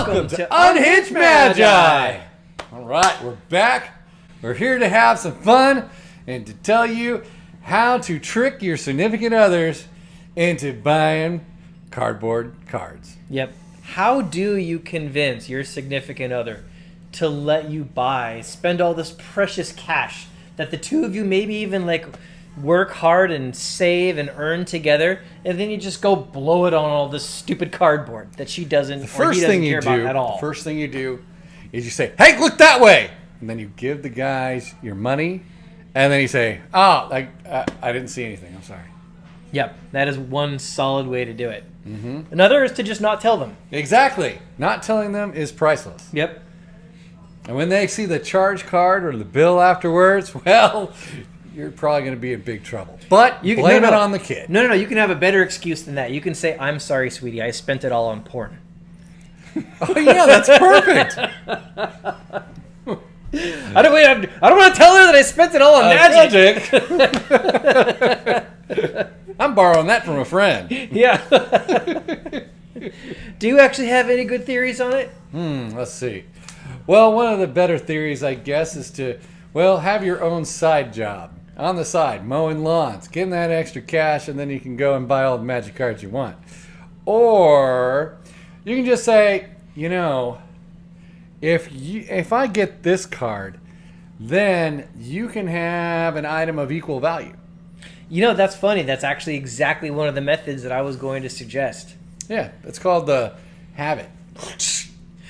Welcome to Unhinged Magi! Alright, we're back. We're here to have some fun and to tell you how to trick your significant others into buying cardboard cards. Yep. How do you convince your significant other to let you spend all this precious cash that the two of you maybe even work hard and save and earn together, and then you just go blow it on all this stupid cardboard that she doesn't or he doesn't care about at all? The first thing you do is you say, "Hey, look that way!" And then you give the guys your money, and then you say, "Oh, I didn't see anything. I'm sorry." Yep, that is one solid way to do it. Mm-hmm. Another is to just not tell them. Exactly. Not telling them is priceless. Yep. And when they see the charge card or the bill afterwards, well, you're probably going to be in big trouble. But you blame it on the kid. No. You can have a better excuse than that. You can say, "I'm sorry, sweetie. I spent it all on porn." Oh, yeah, that's perfect. I don't want to tell her that I spent it all on magic. I'm borrowing that from a friend. Yeah. Do you actually have any good theories on it? Let's see. Well, one of the better theories, I guess, is to, have your own side job. On the side, mowing lawns, getting that extra cash, and then you can go and buy all the magic cards you want. Or you can just say, if I get this card, then you can have an item of equal value. That's funny. That's actually exactly one of the methods that I was going to suggest. Yeah, it's called the have it.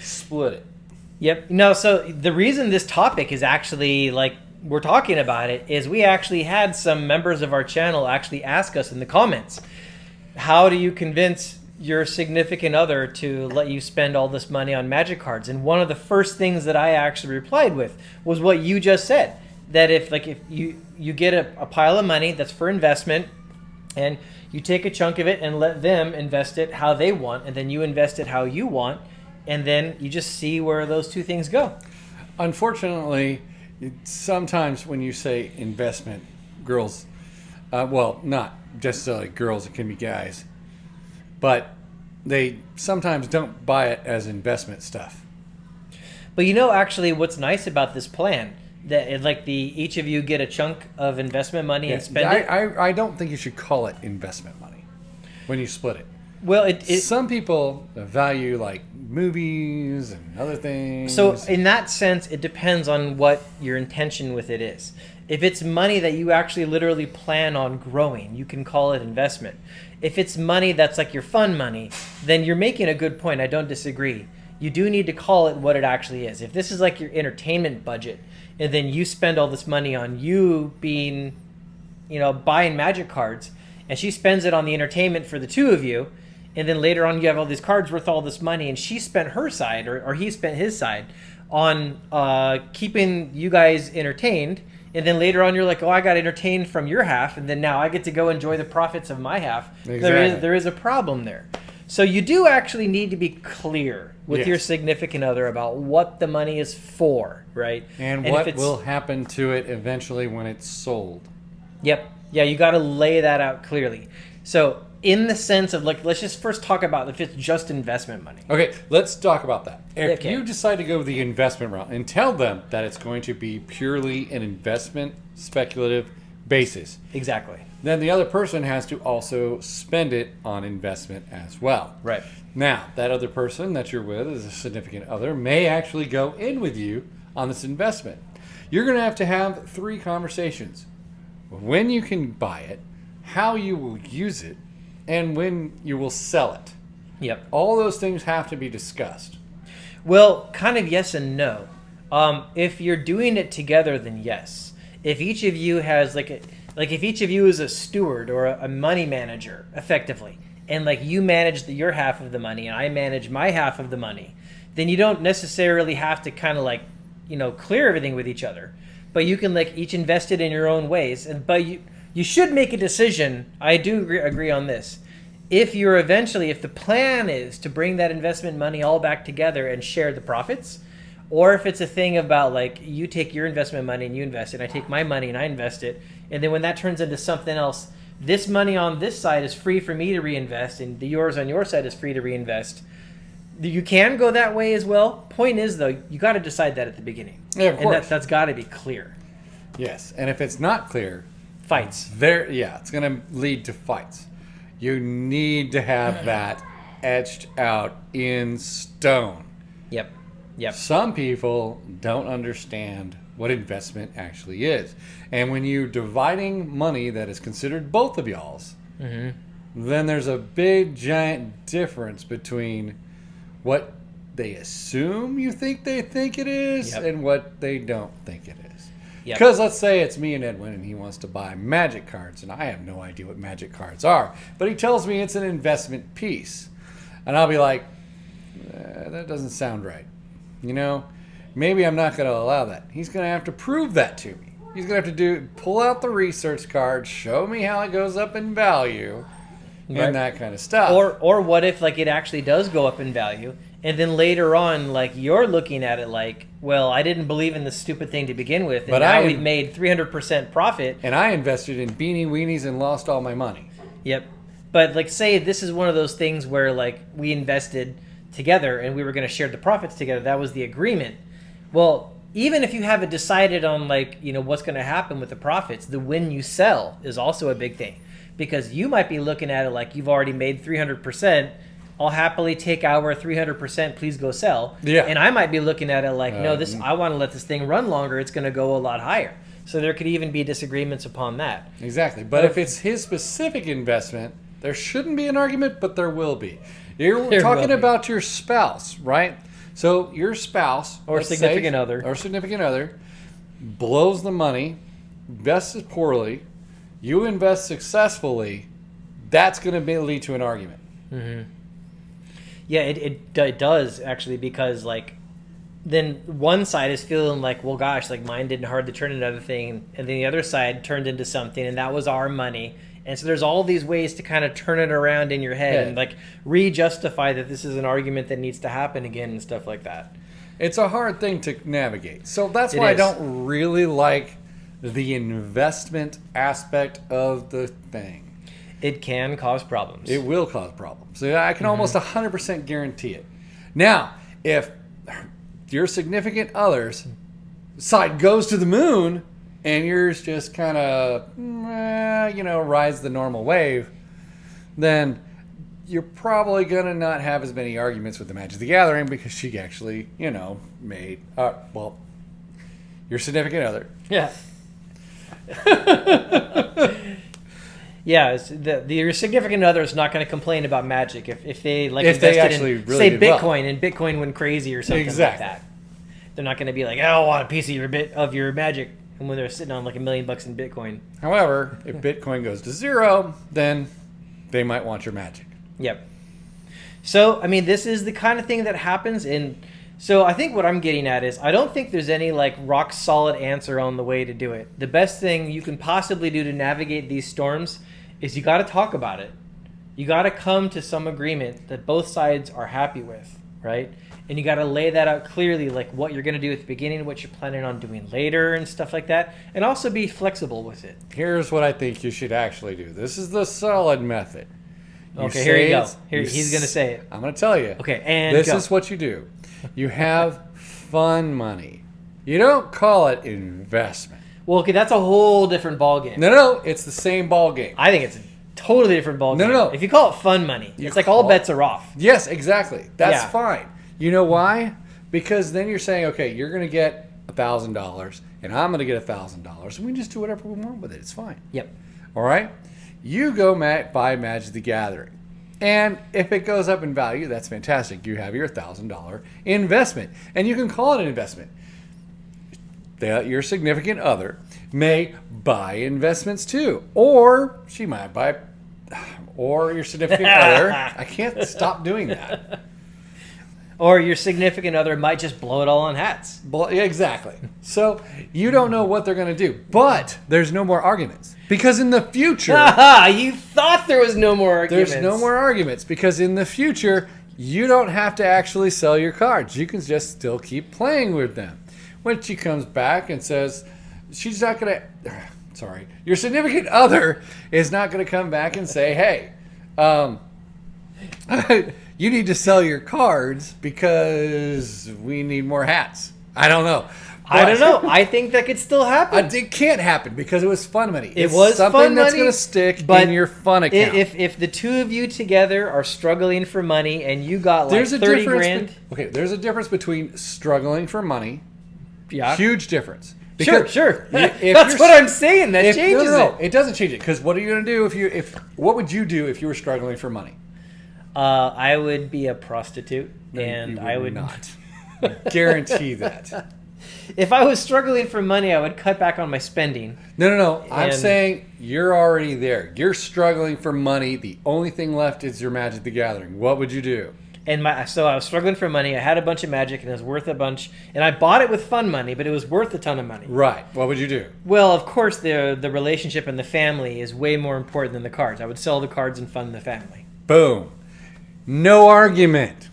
Split it. Yep. So the reason this topic is actually we're talking about it is we actually had some members of our channel actually ask us in the comments, how do you convince your significant other to let you spend all this money on magic cards? And one of the first things that I actually replied with was what you just said, that if you get a pile of money that's for investment and you take a chunk of it and let them invest it how they want, and then you invest it how you want, and then you just see where those two things go. Unfortunately, sometimes when you say investment, girls, not just girls, it can be guys, but they sometimes don't buy it as investment stuff. But actually what's nice about this plan, that each of you get a chunk of investment money and spend it. I don't think you should call it investment money when you split it. Well, some people value movies and other things. So in that sense, it depends on what your intention with it is. If it's money that you actually literally plan on growing, you can call it investment. If it's money that's your fun money, then you're making a good point. I don't disagree. You do need to call it what it actually is. If this is your entertainment budget, and then you spend all this money on you being, buying magic cards, and she spends it on the entertainment for the two of you, and then later on you have all these cards worth all this money, and she spent her side, or he spent his side, on keeping you guys entertained, and then later on you're like, oh, I got entertained from your half, and then now I get to go enjoy the profits of my half. Exactly. There is a problem there. So you do actually need to be clear with your significant other about what the money is for, right? And what will happen to it eventually when it's sold. Yep. Yeah, you got to lay that out clearly. So in the sense of let's just first talk about if it's just investment money. Okay, let's talk about that. If you decide to go the investment route and tell them that it's going to be purely an investment, speculative basis. Exactly. Then the other person has to also spend it on investment as well. Right. Now, that other person that you're with as a significant other may actually go in with you on this investment. You're going to have 3 conversations. When you can buy it, how you will use it, and when you will sell it. Yep. All those things have to be discussed. Well, kind of yes and no. If you're doing it together, then yes. If each of you has if each of you is a steward or a money manager, effectively, and you manage your half of the money and I manage my half of the money, then you don't necessarily have to kind of clear everything with each other, but you can each invest it in your own ways. But you should make a decision. I do agree on this. If the plan is to bring that investment money all back together and share the profits, or if it's a thing about you take your investment money and you invest it, I take my money and I invest it, and then when that turns into something else, this money on this side is free for me to reinvest and yours on your side is free to reinvest, You can go that way as well. Point is, though, you got to decide that at the beginning. Yeah, of course. And that's got to be clear. Yes, and if it's not clear, Fights. it's going to lead to fights. You need to have that etched out in stone. Yep. Some people don't understand what investment actually is. And when you're dividing money that is considered both of y'all's, then there's a big, giant difference between what they assume you think they think it is and what they don't think it is. Because let's say it's me and Edwin and he wants to buy Magic cards, and I have no idea what Magic cards are, but he tells me it's an investment piece. And I'll be like, that doesn't sound right. You know, maybe I'm not going to allow that. He's going to have to prove that to me. He's going to have to pull out the research card, show me how it goes up in value, and that kind of stuff. Or what if like it actually does go up in value, and then later on, like you're looking at it like, well, I didn't believe in this stupid thing to begin with, and but now we've made 300% profit. And I invested in Beanie Weenies and lost all my money. Yep. But like, say this is one of those things where like we invested together and we were going to share the profits together. That was the agreement. Well, even if you haven't decided on like, you know, what's going to happen with the profits, the when you sell is also a big thing, because you might be looking at it like you've already made 300%. I'll happily take our 300%. Please go sell. Yeah. And I might be looking at it like, no, I want to let this thing run longer. It's going to go a lot higher. So there could even be disagreements upon that. Exactly. But if it's his specific investment, there shouldn't be an argument, but there will be. You're talking about your spouse, right? So your spouse or significant other blows the money, invests poorly, you invest successfully, that's going to lead to an argument. Mm-hmm. Yeah, it does actually, because like then one side is feeling like, well, gosh, like mine didn't hardly turn into another thing, and then the other side turned into something, and that was our money. And so there's all these ways to kind of turn it around in your head and like re-justify that this is an argument that needs to happen again and stuff like that. It's a hard thing to navigate. So that's why I don't really like the investment aspect of the thing. It can cause problems. It will cause problems. I can almost 100% guarantee it. Now, if your significant other's side goes to the moon and yours just kind of, rides the normal wave, then you're probably going to not have as many arguments with the Magic the Gathering, because she actually, made, your significant other. Yeah. Yeah, your significant other is not going to complain about Magic if they invested in, really say, Bitcoin, and Bitcoin went crazy or something like that. They're not going to be like, I want a piece of your Magic, and when they're sitting on like $1 million in Bitcoin. However, if Bitcoin goes to zero, then they might want your Magic. Yep. So, I mean, this is the kind of thing that happens. And so I think what I'm getting at is I don't think there's any like rock solid answer on the way to do it. The best thing you can possibly do to navigate these storms is you got to talk about it. You got to come to some agreement that both sides are happy with, right? And you got to lay that out clearly, like what you're going to do at the beginning, what you're planning on doing later and stuff like that. And also be flexible with it. Here's what I think you should actually do. This is the solid method. Okay, here you go. He's going to say it. I'm going to tell you. Okay, and this is what you do. You have fun money. You don't call it investment. Well, okay, that's a whole different ballgame. No, it's the same ballgame. I think it's a totally different ballgame. No. If you call it fun money, it's like all bets are off. Yes, exactly. That's fine. You know why? Because then you're saying, okay, you're going to get $1,000, and I'm going to get $1,000, and we just do whatever we want with it. It's fine. Yep. All right? You go buy Magic the Gathering. And if it goes up in value, that's fantastic. You have your $1,000 investment. And you can call it an investment. Your significant other may buy investments too. Or she might buy, or your significant other. I can't stop doing that. Or your significant other might just blow it all on hats. Exactly. So you don't know what they're going to do. But there's no more arguments. Because in the future... You thought there was no more arguments. There's no more arguments. Because in the future, you don't have to actually sell your cards. You can just still keep playing with them. When she comes back and says... She's not going to... Sorry. Your significant other is not going to come back and say, hey... you need to sell your cards because we need more hats. I don't know. I don't know. I think that could still happen. It can't happen because it was fun money. It was something fun that's money, going to stick but in your fun account. If the two of you together are struggling for money and you got like 30 grand. Okay, there's a difference between struggling for money. Yeah. Huge difference. Sure. That's what I'm saying. That changes it. It doesn't change it because what are you going to do what would you do if you were struggling for money? I would be a prostitute, and You I would not guarantee that. If I was struggling for money, I would cut back on my spending. No. I'm saying you're already there. You're struggling for money. The only thing left is your Magic the Gathering. What would you do? So I was struggling for money. I had a bunch of Magic, and it was worth a bunch. And I bought it with fun money, but it was worth a ton of money. Right. What would you do? Well, of course, the relationship and the family is way more important than the cards. I would sell the cards and fund the family. Boom. No argument.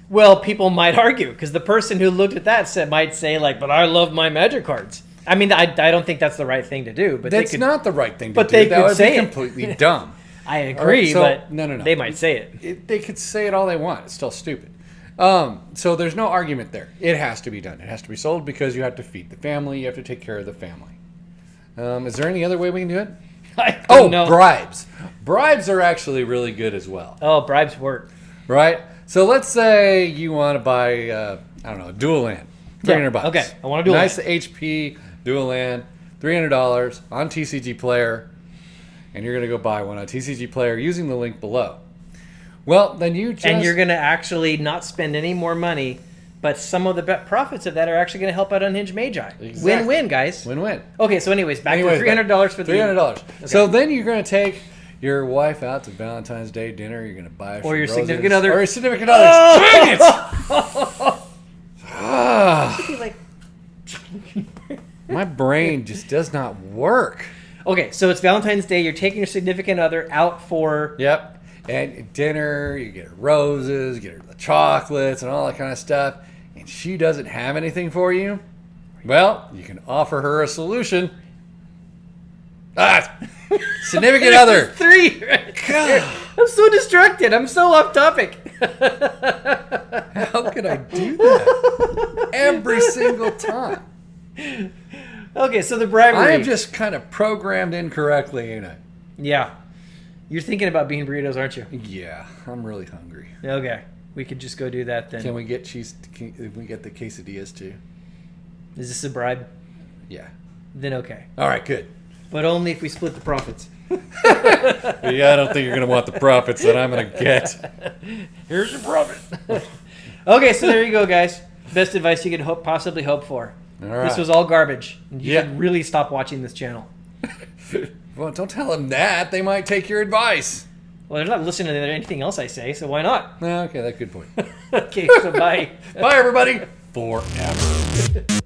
Well, people might argue, because the person who looked at that might say, like, but I love my Magic cards. I mean, I don't think that's the right thing to do. But that's not the right thing to do. But they could say it. Completely dumb. I agree, but no. They might say it. They could say it all they want. It's still stupid. So there's no argument there. It has to be done. It has to be sold because you have to feed the family. You have to take care of the family. Is there any other way we can do it? Bribes. Bribes are actually really good as well. Oh, bribes work. Right? So let's say you want to buy, a dual land. $300. Okay, I want a dual nice land. HP dual land, $300 on TCG Player. And you're going to go buy one on TCG Player using the link below. Well, then you're going to actually not spend any more money, but some of the profits of that are actually going to help out Unhinged Magi. Exactly. Win-win, guys. Win-win. Okay, so anyways, back to $300 for the $300. Okay. So then you're going to take your wife out to Valentine's Day dinner. You're going to buy her or some your roses. significant other. Or your significant other. Dang it! My brain just does not work. Okay, so it's Valentine's Day. You're taking your significant other out for... Yep. And dinner, you get her roses, you get her the chocolates and all that kind of stuff. And she doesn't have anything for you. Well, you can offer her a solution. Significant other. 3. God. I'm so distracted. I'm so off topic. How could I do that? Every single time. Okay, so the bribery. I am just kind of programmed incorrectly, ain't I? Yeah. You're thinking about bean burritos, aren't you? Yeah, I'm really hungry. Okay, we could just go do that then. Can we get the quesadillas too? Is this a bribe? Yeah. Then okay. All right, good. But only if we split the profits. Yeah, I don't think you're going to want the profits that I'm going to get. Here's your profit. Okay, so there you go, guys. Best advice you could possibly hope for. All right. This was all garbage. You should really stop watching this channel. Well, don't tell them that. They might take your advice. Well, they're not listening to anything else I say, so why not? Okay, that's a good point. Okay, so bye. Bye, everybody. Forever.